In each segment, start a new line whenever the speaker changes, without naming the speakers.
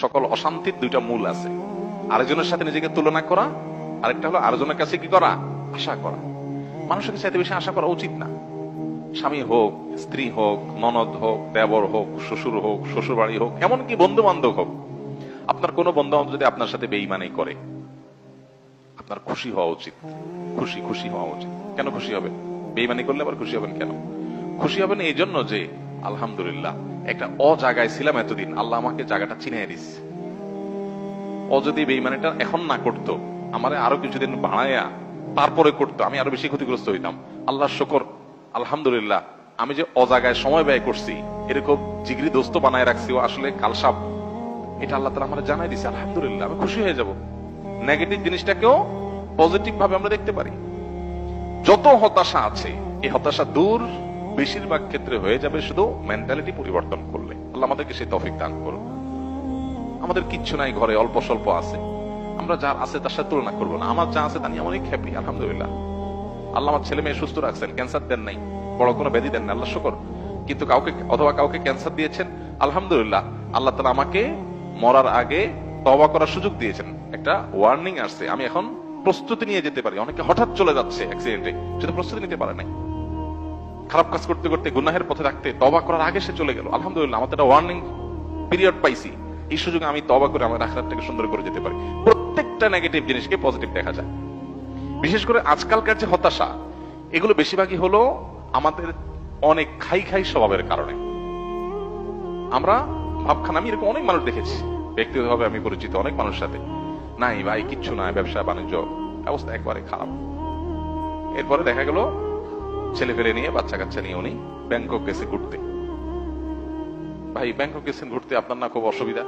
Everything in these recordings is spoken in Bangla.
সকল অশান্তির দুইটা মূল আছে, আরেকজনের সাথে নিজেকে তুলনা করা, আরেকটা হলো আরেকজনের কাছে কি করা, আশা করা। মানুষের চাইতে বেশি আশা করা উচিত না। স্বামী হোক, স্ত্রী হোক, ননদ হোক, দেবর হোক, শ্বশুর হোক, শ্বশুর বাড়ি হোক, এমনকি বন্ধু বান্ধব হোক, আপনার কোনো বন্ধু বান্ধব যদি আপনার সাথে বেঈমানি করে, আপনার খুশি হওয়া উচিত। খুশি হওয়া উচিত। কেন খুশি হবেন? বেঈমানি করলে আবার খুশি হবেন কেন? খুশি হবেন এই জন্য যে আলহামদুলিল্লাহ একটা জায়গায় ছিলাম এতদিন, আল্লাহ আমাকে জায়গাটা চিনিয়ে দিচ্ছে। যদি বেঈমানিটা এখন না করতো, আমারে আরো কিছুদিন বাড়াইয়া তারপরে করতো, আমি আরো বেশি ক্ষতিগ্রস্ত হইতাম। আল্লাহর শুকর, আলহামদুলিল্লাহ আমি যে জায়গায় সময় ব্যয় করছি, এরকম জিগরি দোস্ত বানায় রাখছি, ও আসলে কালসাপ, এটা আল্লাহ তাআলা আমারে জানাই দিছে। আলহামদুলিল্লাহ আমি খুশি হয়ে যাব। নেগেটিভ জিনিসটাকেও পজিটিভ ভাবে আমরা দেখতে পারি। যত হতাশা আছে, এই হতাশা দূর বেশিরভাগ ক্ষেত্রে হয়ে যাবে শুধু মেন্টালিটি পরিবর্তন করলে। আল্লাহ আমাদেরকে সেই তৌফিক দান করুন। আমাদের কিচ্ছু নাই, ঘরে অল্প স্বল্প আছে, আমরা যা আছে তার সাথে তুলনা করবো না। আমার যা আছে তা নিয়ে অনেক হ্যাপি, আলহামদুলিল্লাহ। আল্লাহ আমার ছেলে মেয়ে সুস্থ রাখছেন, ক্যান্সার দেন নাই, বড় কোনো ব্যাধি দেন না, আল্লাহ শুকর। কিন্তু কাউকে ক্যান্সার দিয়েছেন, আলহামদুলিল্লাহ আল্লাহ তাআলা আমাকে মরার আগে তওবা করার সুযোগ দিয়েছেন। একটা ওয়ার্নিং আসছে, আমি এখন প্রস্তুতি নিয়ে যেতে পারি। অনেকে হঠাৎ চলে যাচ্ছে অ্যাক্সিডেন্টে, সেটা প্রস্তুতি নিতে পারে নাই। খারাপ কাজ করতে করতে গুনাহের পথে থাকতে তওবা করার আগে সে চলে গেল। আলহামদুলিল্লাহ আমার একটা ওয়ার্নিং পিরিয়ড পাইছি, এই সুযোগে আমি তওবা করে আমার আখিরাতটাকে সুন্দর করে যেতে পারি। প্রত্যেকটা নেগেটিভ জিনিসকে পজিটিভ দেখা যায়। বিশেষ করে আজকালকার যে হতাশা, এগুলো বেশিরভাগই হলো আমাদের অনেক খাই স্বভাবের কারণে। আমরা ভাবখান, আমি এরকম অনেক মানুষ দেখেছি ব্যক্তিগতভাবে, আমি পরিচিত অনেক মানুষের সাথে, নাই ভাই কিচ্ছু নাই, ব্যবসা বাণিজ্য অবস্থা একবারে খারাপ। এরপরে দেখা গেল ছেলে ফেলে নিয়ে, বাচ্চা কাচ্চা নিয়ে উনি ব্যাংকক গেছে ঘুরতে। ভাই ব্যাংকক গেছেন ঘুরতে, আপনার না খুব অসুবিধা?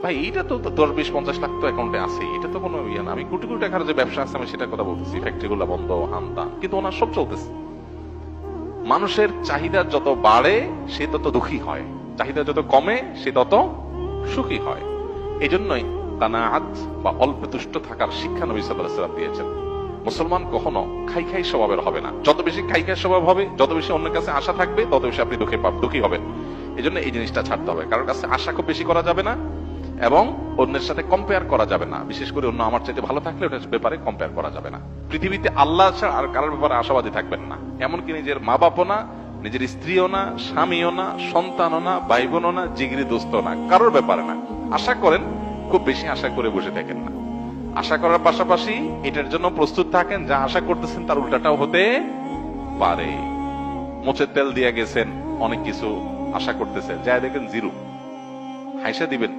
ভাই এইটা তো 10-20-50 লাখ তো অ্যাকাউন্টে আছে, এটা তো কোনো ইয়ে না। আমি কোটি কোটি টাকার যে ব্যবসা আছে আমি সেটার কথা বলতেছি, ফ্যাক্টরি গুলো বন্ধ, হামতা, কিন্তু ওনার সব চলতেছে। মানুষের চাহিদা যত বাড়ে সে তত দুঃখী হয়, চাহিদা যত কমে সে তত সুখী হয়। এই জন্যই কানাআত বা অল্প তুষ্ট থাকার শিক্ষা নবী সাল্লাল্লাহু আলাইহি ওয়াসাল্লাম দিয়েছেন। মুসলমান কখনো খাই স্বভাবের হবে না। যত বেশি খাই স্বভাব হবে, যত বেশি অন্যের কাছে আশা থাকবে, তত বেশি আপনি দুঃখী হবেন। এই জন্য এই জিনিসটা ছাড়তে হবে। কারোর কাছে আশা খুব বেশি করা যাবে না, এবং অন্যের সাথে কম্পেয়ার করা যাবে না। বিশেষ করে অন্য আমার চাইতে ভালো থাকলে ওটার ব্যাপারে কম্পেয়ার করা যাবে না। পৃথিবীতে আল্লাহ ছাড়া আর কারোর ব্যাপারে আশাবাদী থাকবেন না। এমনকি নিজের মা বাপও না, নিজের স্ত্রীও না, স্বামীও না, সন্তানও না, ভাই বোনও না, জিগরি দোস্ত না, কারোর ব্যাপারে না। আশা করেন, খুব বেশি আশা করে বসে থাকেন না। আশা করার পাশাপাশি এটার জন্য প্রস্তুত থাকেন, যা আশা করতেছেন তার উল্টাটাও হতে পারে। মোচের তেল দিয়ে গেছেন, অনেক কিছু আশা করতেছেন, যা দেখেন জিরো, হাইসা দিবেন